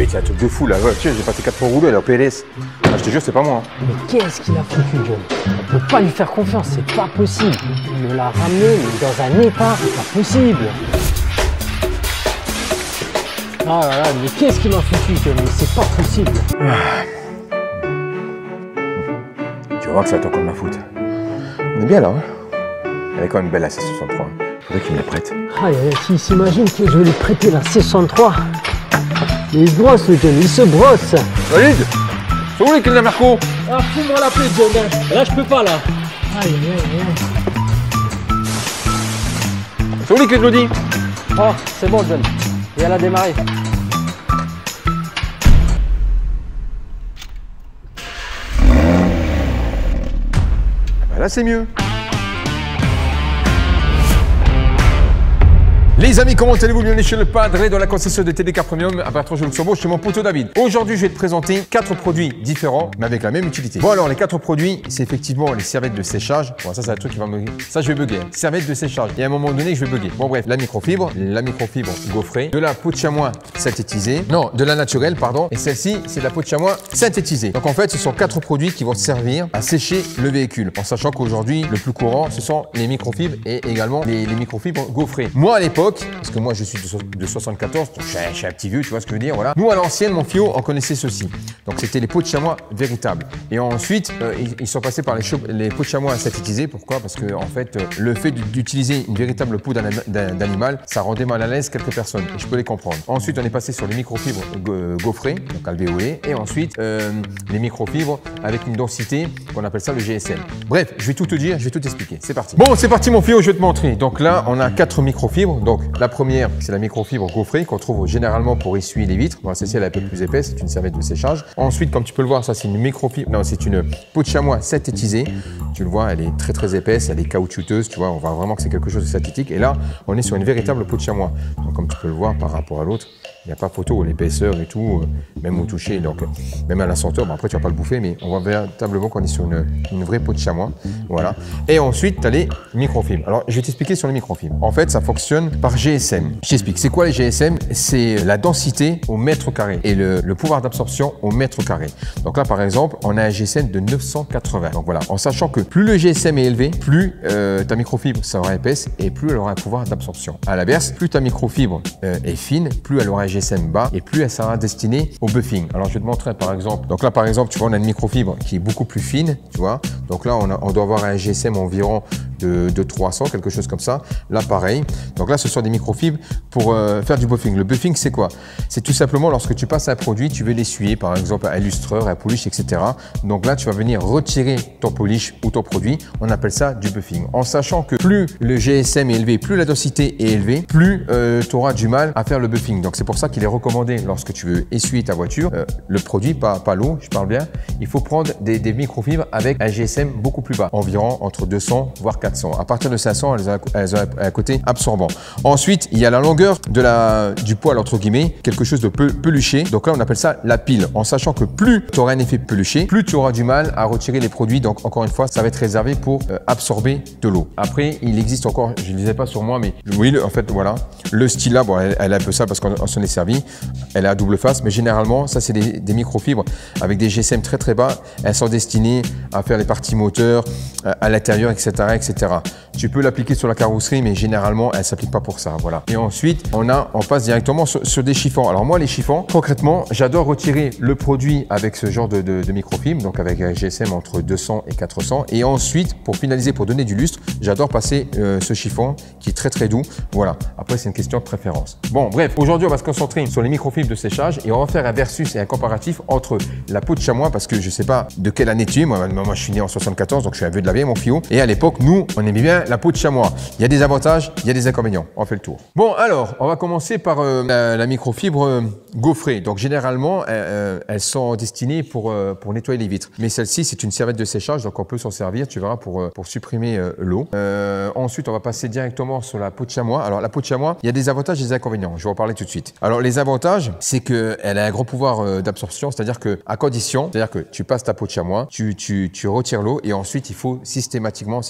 mais c'est un truc de fou là, ouais, tu sais, j'ai passé 4 mois roulés là au PLS. Ah, je te jure, c'est pas moi. Hein. Mais qu'est-ce qu'il a foutu, John? On peut pas lui faire confiance, c'est pas possible. Il me l'a ramené, mais dans un état, c'est pas possible. Ah là là, mais qu'est-ce qu'il m'a foutu, John? Mais c'est pas possible. Tu vas voir que ça va être encore de ma faute. On est bien là, hein. Elle est quand même belle la C63. Faudrait qu'il me la prête. Aïe, s'il s'imagine que je vais lui prêter la C63. Il se brosse, le John, il se brosse. Valide. C'est où les clés de la Merco? Ah, fous-moi la plaie, John. Là, je peux pas, là. Aïe, aïe, aïe. C'est où les clés de l'Audi? Oh, c'est bon, John. Et elle a démarré. Bah là, c'est mieux. Les amis, comment allez-vous? Bienvenue chez le Padre de la concession de TDK Premium à Bertrand Luxembourg, chez mon poteau David. Aujourd'hui, je vais te présenter 4 produits différents, mais avec la même utilité. Bon alors, les 4 produits, c'est effectivement les serviettes de séchage. Bon, ça, c'est un truc qui va me... Ça, je vais bugger. Serviettes de séchage. Et à un moment donné, je vais bugger. Bon, bref, la microfibre gaufrée, de la peau de chamois synthétisée. Non, de la naturelle, pardon. Et celle-ci, c'est de la peau de chamois synthétisée. Donc, en fait, ce sont 4 produits qui vont servir à sécher le véhicule. En sachant qu'aujourd'hui, le plus courant, ce sont les microfibres et également les microfibres gaufrées. Moi, à l'époque, parce que moi je suis de 74, donc je suis un petit vieux, tu vois ce que je veux dire, voilà. Nous à l'ancienne, mon fio, on connaissait ceci. Donc c'était les peaux de chamois véritables. Et ensuite, ils sont passés par les peaux de chamois synthétisées. Pourquoi? Parce que en fait, le fait d'utiliser une véritable peau d'animal, ça rendait mal à l'aise quelques personnes. Et je peux les comprendre. Ensuite, on est passé sur les microfibres gaufrées, donc alvéolées, et ensuite les microfibres avec une densité qu'on appelle ça le GSM. Bref, je vais tout te dire, je vais tout expliquer. C'est parti. Bon, c'est parti mon fio, je vais te montrer. Donc là, on a 4 microfibres. Donc la première, c'est la microfibre gaufrée qu'on trouve généralement pour essuyer les vitres. Bon, celle-ci, elle est un peu plus épaisse, c'est une serviette de séchage. Ensuite, comme tu peux le voir, ça c'est une microfibre, non, c'est une peau de chamois synthétisée. Tu le vois, elle est très très épaisse, elle est caoutchouteuse, tu vois, on voit vraiment que c'est quelque chose de synthétique. Et là, on est sur une véritable peau de chamois. Donc comme tu peux le voir par rapport à l'autre, il n'y a pas photo, l'épaisseur et tout, même au toucher, donc même à la senteur, bon, après tu vas pas le bouffer, mais on voit véritablement qu'on est sur une vraie peau de chamois, voilà. Et ensuite, tu as les microfibres. Alors, je vais t'expliquer sur les microfibres. En fait, ça fonctionne par GSM. Je t'explique, c'est quoi les GSM? C'est la densité au mètre carré et le pouvoir d'absorption au mètre carré. Donc là, par exemple, on a un GSM de 980. Donc voilà, en sachant que plus le GSM est élevé, plus ta microfibre sera épaisse et plus elle aura un pouvoir d'absorption. À l'inverse, plus ta microfibre est fine, plus elle aura un GSM bas et plus elle sera destinée au buffing. Alors je vais te montrer par exemple. Donc là par exemple, tu vois, on a une microfibre qui est beaucoup plus fine, tu vois. Donc là on doit avoir un GSM environ de 300, quelque chose comme ça. Là pareil. Donc là ce sont des microfibres pour faire du buffing. Le buffing c'est quoi? C'est tout simplement lorsque tu passes un produit, tu veux l'essuyer, par exemple un lustreur, un polish, etc. Donc là tu vas venir retirer ton polish ou ton produit. On appelle ça du buffing. En sachant que plus le GSM est élevé, plus la densité est élevée, plus tu auras du mal à faire le buffing. Donc c'est pour ça qu'il est recommandé lorsque tu veux essuyer ta voiture, le produit, pas l'eau, je parle bien, il faut prendre des microfibres avec un GSM beaucoup plus bas, environ entre 200 voire 400. À partir de 500, elles ont un côté absorbant. Ensuite, il y a la longueur du poil entre guillemets, quelque chose de peluché. Donc là, on appelle ça la pile, en sachant que plus tu auras un effet peluché, plus tu auras du mal à retirer les produits. Donc encore une fois, ça va être réservé pour absorber de l'eau. Après, il existe encore, je ne le disais pas sur moi, mais oui, en fait, voilà, le Stila, bon, elle a un peu ça parce qu'on s'en est servi. Elle est à double face, mais généralement, ça c'est des microfibres avec des GSM très très bas. Elles sont destinées à faire les parties moteurs, à l'intérieur, etc., etc. Tu peux l'appliquer sur la carrosserie, mais généralement, elle ne s'applique pas pour ça. Voilà. Et ensuite, on passe directement sur des chiffons. Alors moi, les chiffons, concrètement, j'adore retirer le produit avec ce genre de microfibre, donc avec un GSM entre 200 et 400. Et ensuite, pour finaliser, pour donner du lustre, j'adore passer ce chiffon qui est très très doux. Voilà. Après, c'est une question de préférence. Bon, bref, aujourd'hui, on va se concentrer sur les microfibres de séchage et on va faire un versus et un comparatif entre la peau de chamois, parce que je ne sais pas de quelle année tu es. Moi, je suis né en 74, donc je suis un vieux de la vieille, mon fio. Et à l'époque, nous, on aimait bien la peau de chamois. Il y a des avantages, il y a des inconvénients. On fait le tour. Bon, alors, on va commencer par la microfibre gaufrée. Donc, généralement, elles sont destinées pour nettoyer les vitres. Mais celle-ci, c'est une serviette de séchage, donc on peut s'en servir, tu verras, pour supprimer l'eau. Ensuite, on va passer directement sur la peau de chamois. Alors, la peau de chamois, il y a des avantages et des inconvénients. Je vais en parler tout de suite. Alors, les avantages, c'est qu'elle a un gros pouvoir d'absorption, c'est-à-dire qu'à condition, c'est-à-dire que tu passes ta peau de chamois, tu retires l'eau et ensuite, il faut systématiquement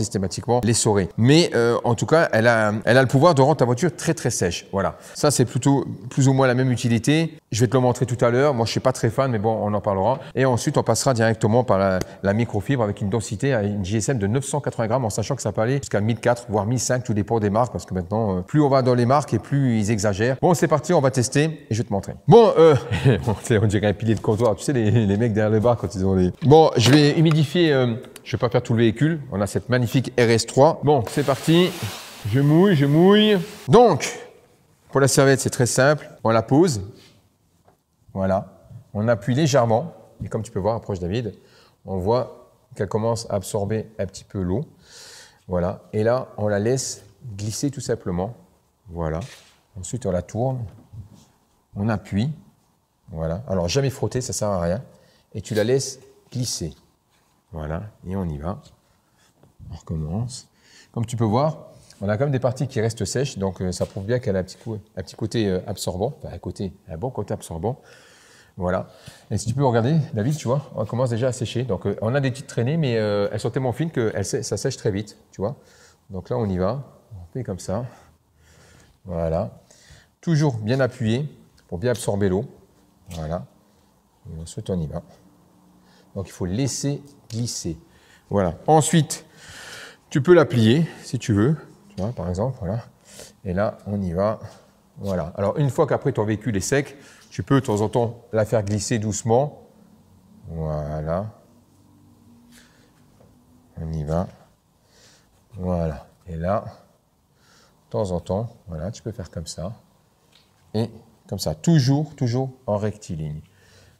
l'essorer. Mais en tout cas, elle a le pouvoir de rendre ta voiture très, très sèche. Voilà. Ça, c'est plutôt plus ou moins la même utilité. Je vais te le montrer tout à l'heure. Moi, je ne suis pas très fan, mais bon, on en parlera. Et ensuite, on passera directement par la microfibre avec une densité à une JSM de 980 grammes, en sachant que ça peut aller jusqu'à 1004, voire 1005, tout dépend des marques, parce que maintenant, plus on va dans les marques et plus ils exagèrent. Bon, c'est parti, on va tester et je vais te montrer. Bon, on dirait un pilier de comptoir. Tu sais, les mecs derrière le bar quand ils ont les... Bon, je vais humidifier, je ne vais pas faire tout le véhicule. On a cette magnifique RS3. Bon, c'est parti. Je mouille. Donc, pour la serviette, c'est très simple. On la pose. Voilà. On appuie légèrement. Et comme tu peux voir, approche David, on voit qu'elle commence à absorber un petit peu l'eau. Voilà. Et là, on la laisse glisser tout simplement. Voilà. Ensuite, on la tourne. On appuie. Voilà. Alors, jamais frotter, ça ne sert à rien. Et tu la laisses glisser. Voilà. Et on y va. On recommence. Comme tu peux voir, on a quand même des parties qui restent sèches, donc ça prouve bien qu'elle a un petit côté absorbant, enfin un bon côté absorbant. Voilà. Et si tu peux regarder, David, tu vois, on commence déjà à sécher. Donc on a des petites traînées, mais elles sont tellement fines que ça sèche très vite, tu vois. Donc là, on y va. On fait comme ça. Voilà. Toujours bien appuyé pour bien absorber l'eau. Voilà. Et ensuite, on y va. Donc il faut laisser glisser. Voilà. Ensuite, tu peux la plier si tu veux. Tu vois, par exemple, voilà. Et là, on y va. Voilà. Alors, une fois qu'après ton véhicule est sec, tu peux de temps en temps la faire glisser doucement. Voilà. On y va. Voilà. Et là, de temps en temps, voilà, tu peux faire comme ça. Et comme ça. Toujours en rectiligne.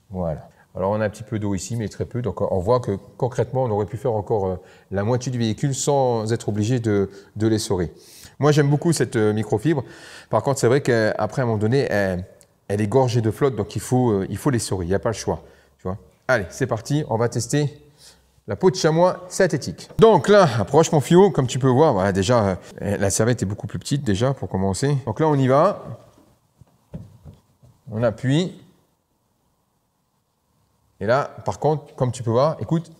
Voilà. Alors, on a un petit peu d'eau ici, mais très peu. Donc, on voit que concrètement, on aurait pu faire encore la moitié du véhicule sans être obligé de l'essorer. Moi, j'aime beaucoup cette microfibre. Par contre, c'est vrai qu'après, à un moment donné, elle est gorgée de flotte, donc il faut l'essorer. Il n'y a pas le choix. Tu vois. Allez, c'est parti. On va tester la peau de chamois synthétique. Donc là, approche mon fio. Comme tu peux voir, voilà, déjà, la serviette est beaucoup plus petite déjà pour commencer. Donc là, on y va. On appuie. Et là, par contre, comme tu peux voir, écoute,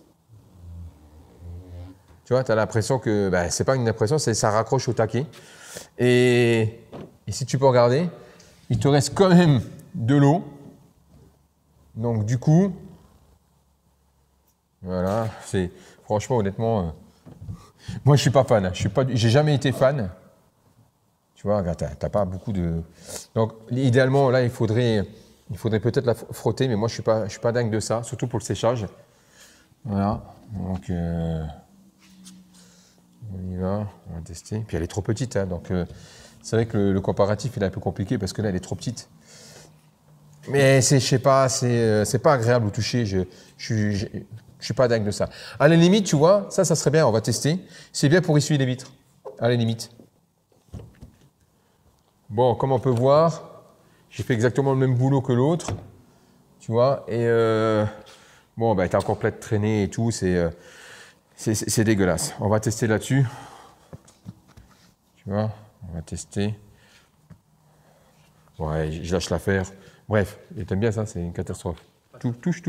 tu vois, tu as l'impression que, c'est pas une impression, ça raccroche au taquet. Et si tu peux regarder, il te reste quand même de l'eau. Donc du coup, voilà, c'est franchement, honnêtement, moi je suis pas fan, j'ai jamais été fan. Tu vois, regarde, t'as pas beaucoup de... Donc idéalement, là, il faudrait peut-être la frotter, mais moi, je suis pas dingue de ça, surtout pour le séchage. Voilà, donc on y va, on va tester. Puis elle est trop petite, hein, donc c'est vrai que le comparatif, il est un peu compliqué parce que là, elle est trop petite. Mais je sais pas, c'est pas agréable au toucher, je suis pas dingue de ça. À la limite, tu vois, ça serait bien, on va tester. C'est bien pour essuyer les vitres, à la limite. Bon, comme on peut voir, j'ai fait exactement le même boulot que l'autre, tu vois, et bon, t'as encore plein de traînées et tout, c'est dégueulasse. On va tester là-dessus, tu vois, on va tester. Ouais, je lâche l'affaire. Bref, t'aimes bien ça, c'est une catastrophe. Touche.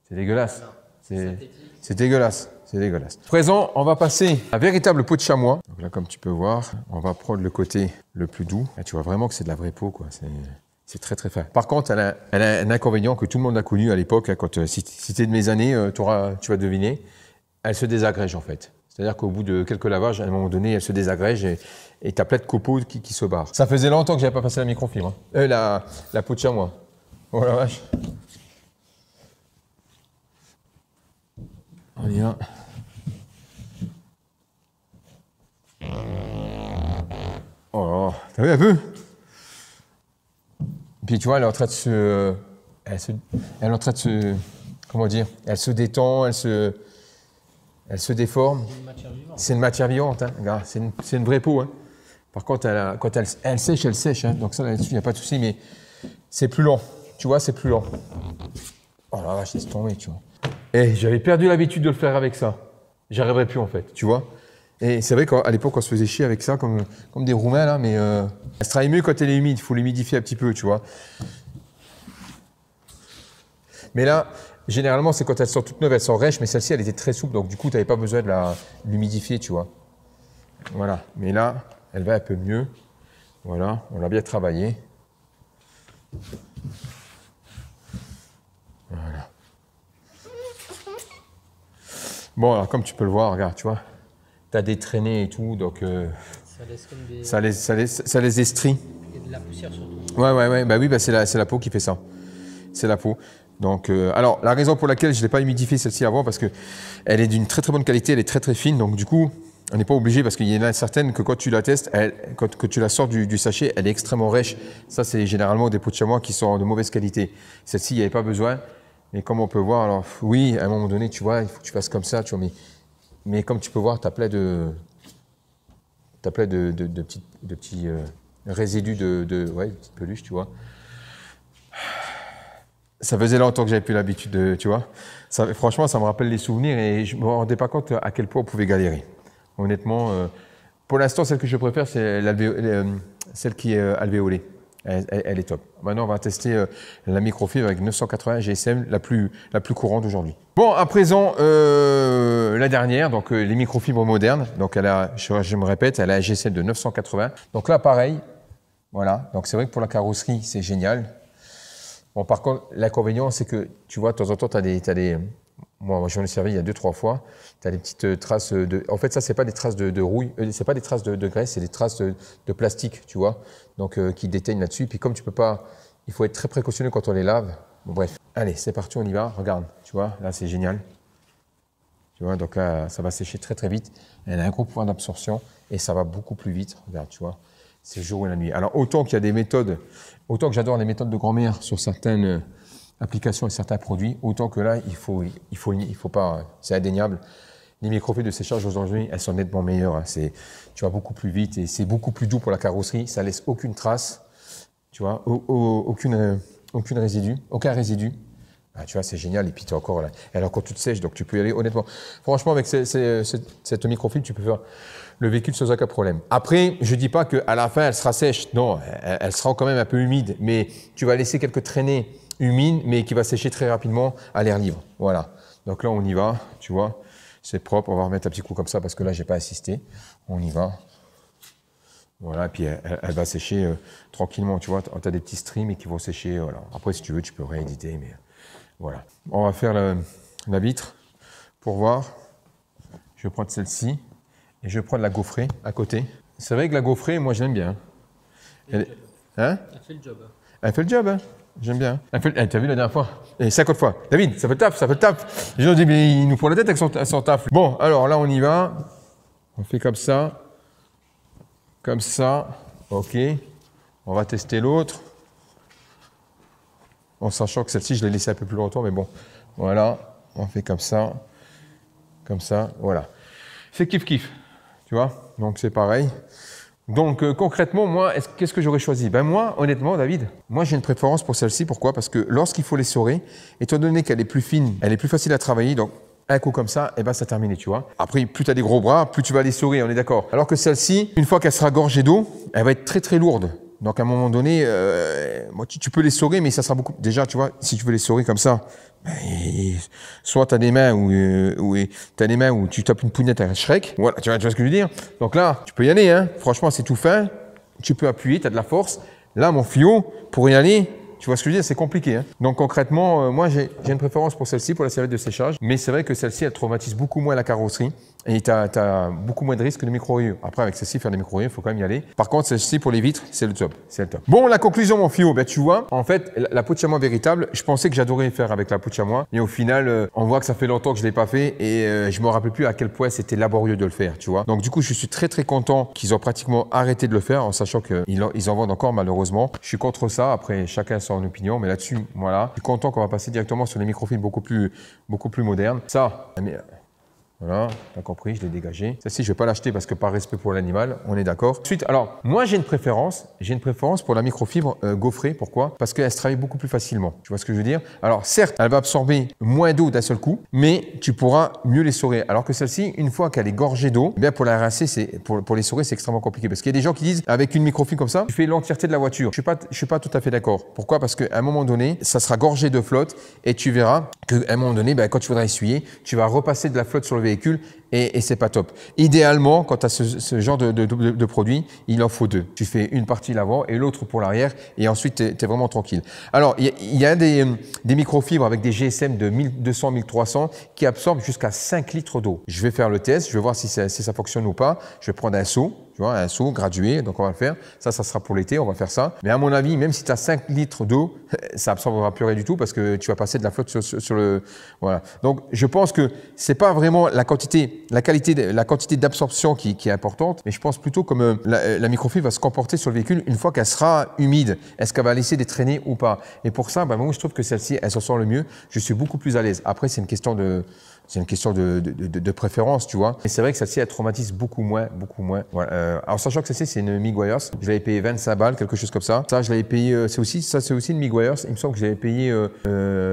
C'est dégueulasse. C'est dégueulasse. C'est dégueulasse. Présent, on va passer à un véritable peau de chamois. Donc là, comme tu peux voir, on va prendre le côté le plus doux. Là, tu vois vraiment que c'est de la vraie peau, quoi. C'est très très fin. Par contre, elle a un inconvénient que tout le monde a connu à l'époque. Hein, quand si tu es de mes années, tu vas deviner. Elle se désagrège en fait. C'est-à-dire qu'au bout de quelques lavages, à un moment donné, elle se désagrège et tu as plein de copeaux qui se barrent. Ça faisait longtemps que j'avais pas passé la microfibre. Hein. La peau de chamois. Oh la vache. On y va. Oh, t'as vu un peu? Puis tu vois, elle est en train de se... Elle est en train de se... Comment dire? Elle se détend, elle se déforme. C'est une matière vivante. Hein. Regarde, c'est une vraie peau. Hein. Par contre, quand elle sèche. Hein. Donc ça, là-dessus, il n'y a pas de souci, mais c'est plus lent. Tu vois, c'est plus lent. Oh la vache, laisse tomber, tu vois. Et j'avais perdu l'habitude de le faire avec ça. J'arriverai plus, en fait, tu vois. Et c'est vrai qu'à l'époque, on se faisait chier avec ça, comme des Roumains, là, mais elle se travaille mieux quand elle est humide. Il faut l'humidifier un petit peu, tu vois. Mais là, généralement, c'est quand elles sont toutes neuves, elles sont rêches, mais celle-ci, elle était très souple, donc du coup, tu n'avais pas besoin de l'humidifier, tu vois. Voilà. Mais là, elle va un peu mieux. Voilà, on l'a bien travaillé. Voilà. Bon, alors comme tu peux le voir, regarde, tu vois, tu as des traînées et tout, donc Ça laisse comme des... ça les estrie. Et de la poussière surtout. Ouais, bah oui, bah c'est la peau qui fait ça. C'est la peau. Donc, alors, la raison pour laquelle je ne l'ai pas humidifiée celle-ci avant, parce qu'elle est d'une très très bonne qualité, elle est très très fine, donc du coup, on n'est pas obligé, parce qu'il y en a certaines que quand tu la testes, quand tu la sors du sachet, elle est extrêmement rêche. Ça, c'est généralement des pots de chamois qui sont de mauvaise qualité. Celle-ci, il n'y avait pas besoin. Mais comme on peut voir, alors oui, à un moment donné, tu vois, il faut que tu fasses comme ça, tu vois, mais comme tu peux voir, tu as plein de petits résidus ouais, de petites peluches, tu vois. Ça faisait longtemps que j'avais plus l'habitude de, tu vois. Ça, franchement, ça me rappelle les souvenirs et je me rendais pas compte à quel point on pouvait galérer. Honnêtement, pour l'instant, celle que je préfère, c'est celle qui est alvéolée. Elle est top. Maintenant, on va tester la microfibre avec 980 GSM, la plus courante aujourd'hui. Bon, à présent, la dernière, donc les microfibres modernes. Donc, je me répète, elle a un GSM de 980. Donc là, pareil, voilà. Donc, c'est vrai que pour la carrosserie, c'est génial. Bon, par contre, l'inconvénient, c'est que, tu vois, de temps en temps, tu as des moi, j'en ai servi il y a 2-3 fois. Tu as des petites traces de... En fait, ça, c'est pas des traces de rouille, c'est pas des traces de graisse, c'est des traces de plastique, tu vois, donc qui déteignent là-dessus. Puis comme tu peux pas... Il faut être très précautionneux quand on les lave. Bon, bref. Allez, c'est parti, on y va. Regarde, tu vois, là, c'est génial. Tu vois, donc là, ça va sécher très, très vite. Elle a un gros pouvoir d'absorption et ça va beaucoup plus vite. Regarde, tu vois, c'est le jour et la nuit. Alors, autant qu'il y a des méthodes, autant que j'adore les méthodes de grand-mère sur certaines... applications et certains produits, autant que là, il faut pas, c'est indéniable. Les microfibres de séchage aujourd'hui, elles sont nettement meilleures. Hein. Tu vas beaucoup plus vite et c'est beaucoup plus doux pour la carrosserie. Ça laisse aucune trace, tu vois, aucun résidu. Ah, tu vois, c'est génial. Et puis tu es encore là, elle est encore toute sèche, donc tu peux y aller honnêtement. Franchement, avec cette microfibre, tu peux faire le véhicule sans aucun problème. Après, je dis pas qu'à la fin, elle sera sèche. Non, elle sera quand même un peu humide, mais tu vas laisser quelques traînées humide, mais qui va sécher très rapidement à l'air libre. Voilà. Donc là, on y va, tu vois. C'est propre. On va remettre un petit coup comme ça parce que là, j'ai pas assisté. On y va. Voilà. Et puis, elle va sécher tranquillement, tu vois. Tu as des petits streams qui vont sécher. Voilà. Après, si tu veux, tu peux rééditer, mais voilà. On va faire la vitre pour voir. Je vais prendre celle-ci et je vais prendre la gaufrée à côté. C'est vrai que la gaufrée, moi, je l'aime bien. Elle fait le job. Elle fait le job, hein. J'aime bien. T'as vu la dernière fois? Et 50 fois. David, ça fait le taf. Les gens disent, mais il nous prend la tête avec son taf. Bon, alors là, on y va. On fait comme ça. Comme ça. OK. On va tester l'autre. En sachant que celle-ci, je l'ai laissée un peu plus longtemps, mais bon. Voilà. On fait comme ça. Comme ça. Voilà. C'est kiff-kiff. Tu vois? Donc, c'est pareil. Donc concrètement, moi, qu'est-ce que j'aurais choisi? Ben moi, honnêtement, David, moi j'ai une préférence pour celle-ci. Pourquoi? Parce que lorsqu'il faut l'essorer, étant donné qu'elle est plus fine, elle est plus facile à travailler, donc un coup comme ça, et ben ça terminé, tu vois. Après, plus tu as des gros bras, plus tu vas l'essorer, on est d'accord. Alors que celle-ci, une fois qu'elle sera gorgée d'eau, elle va être très très lourde. Donc à un moment donné, moi, tu peux l'essorer, mais ça sera beaucoup... Déjà, tu vois, si tu veux l'essorer comme ça, ben, soit tu as des mains où tu tapes une pougnette à Shrek. Voilà, tu vois ce que je veux dire. Donc là, tu peux y aller. Hein. Franchement, c'est tout fin. Tu peux appuyer, tu as de la force. Là, mon fio, pour y aller, tu vois ce que je veux dire, c'est compliqué. Hein. Donc concrètement, moi, j'ai une préférence pour celle-ci, pour la serviette de séchage. Mais c'est vrai que celle-ci, elle traumatise beaucoup moins la carrosserie. Et tu as beaucoup moins de risques que les micro-rayures. Après, avec celle-ci, faire des micro-rayures, il faut quand même y aller. Par contre, celle-ci, pour les vitres, c'est le top. C'est le top. Bon, la conclusion, mon fio, ben, tu vois, en fait, la peau de chamois véritable, je pensais que j'adorais faire avec la peau de chamois. Et au final, on voit que ça fait longtemps que je ne l'ai pas fait. Et je me rappelle plus à quel point c'était laborieux de le faire, tu vois. Donc, du coup, je suis très, très content qu'ils ont pratiquement arrêté de le faire, en sachant qu'ils en vendent encore, malheureusement. Je suis contre ça. Après, chacun a son opinion. Mais là-dessus, voilà. Je suis content qu'on va passer directement sur les microfibres beaucoup plus modernes. Ça, Voilà, t'as compris, je l'ai dégagé. Celle-ci, je vais pas l'acheter parce que par respect pour l'animal, on est d'accord. Ensuite, alors, moi, j'ai une préférence pour la microfibre gaufrée. Pourquoi? Parce qu'elle se travaille beaucoup plus facilement. Tu vois ce que je veux dire? Alors, certes, elle va absorber moins d'eau d'un seul coup, mais tu pourras mieux l'essorer. Alors que celle-ci, une fois qu'elle est gorgée d'eau, bien pour la rincer, pour l'essorer, c'est extrêmement compliqué. Parce qu'il y a des gens qui disent, avec une microfibre comme ça, tu fais l'entièreté de la voiture. Je suis pas tout à fait d'accord. Pourquoi? Parce qu'à un moment donné, ça sera gorgé de flotte et tu verras qu'à un moment donné, ben, quand tu voudras essuyer, tu vas repasser de la flotte sur le véhicule et c'est pas top. Idéalement, quand tu as ce genre de produit, il en faut deux. Tu fais une partie l'avant et l'autre pour l'arrière et ensuite tu es vraiment tranquille. Alors, il y a des microfibres avec des GSM de 1200-1300 qui absorbent jusqu'à 5 litres d'eau. Je vais faire le test, je vais voir si ça fonctionne ou pas. Je vais prendre un seau. Tu vois, un seau gradué, donc on va le faire. Ça sera pour l'été, on va faire ça. Mais à mon avis, même si tu as 5 litres d'eau, ça absorbera plus rien du tout parce que tu vas passer de la flotte sur le… Voilà. Donc, je pense que c'est pas vraiment la quantité d'absorption qui est importante, mais je pense plutôt comme la microfibre va se comporter sur le véhicule une fois qu'elle sera humide. Est-ce qu'elle va laisser des traînées ou pas? Et pour ça, moi, je trouve que celle-ci, elle s'en sort le mieux. Je suis beaucoup plus à l'aise. Après, c'est une question de préférence, tu vois. Et c'est vrai que celle-ci, elle traumatise beaucoup moins. Voilà. Alors, sachant que celle-ci, c'est une Meguiar's. Je l'avais payé 25 balles, quelque chose comme ça. Ça, je l'avais payé, c'est aussi une Meguiar's. Il me semble que je l'avais payé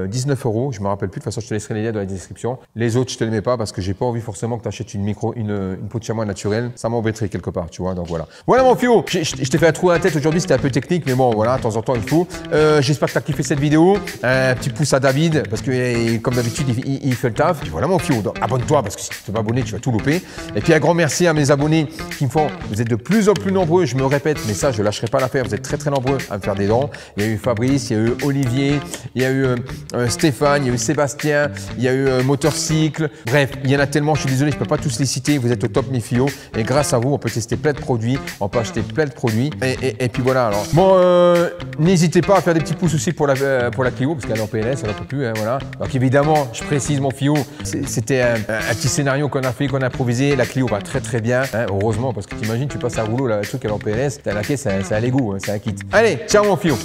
19 €. Je me rappelle plus. De toute façon, je te laisserai les liens dans la description. Les autres, je te les mets pas parce que j'ai pas envie forcément que tu achètes une peau de chamois naturelle. Ça m'embêterait quelque part, tu vois. Donc voilà. Voilà mon Fio. Je t'ai fait un trou à la tête aujourd'hui. C'était un peu technique, mais bon, voilà, de temps en temps, il faut. J'espère que tu as kiffé cette vidéo. Un petit pouce à David parce que, comme d'habitude, il fait le taf. Et voilà mon Fio. Donc, abonne-toi parce que si tu t'es pas abonné, tu vas tout louper. Et puis un grand merci à mes abonnés qui me font. Vous êtes de plus en plus nombreux, je me répète, mais ça, je lâcherai pas l'affaire. Vous êtes très très nombreux à me faire des dons. Il y a eu Fabrice, il y a eu Olivier, il y a eu Stéphane, il y a eu Sébastien, il y a eu Motorcycle. Bref, il y en a tellement, je suis désolé, je peux pas tous les citer. Vous êtes au top mes filles. Et grâce à vous, on peut tester plein de produits, on peut acheter plein de produits. Et puis voilà. Alors, bon, n'hésitez pas à faire des petits pouces aussi pour la Clio parce qu'elle est en PLS, elle n'en peut plus. Hein, voilà. Donc évidemment, je précise mon Fio, c'était un petit scénario qu'on a fait, qu'on a improvisé. La Clio va très très bien, hein, heureusement, parce que t'imagines, tu passes à rouleau, là, le truc elle est en PLS, t'as la caisse, c'est un Lego, hein, c'est un kit. Allez, ciao mon Fio.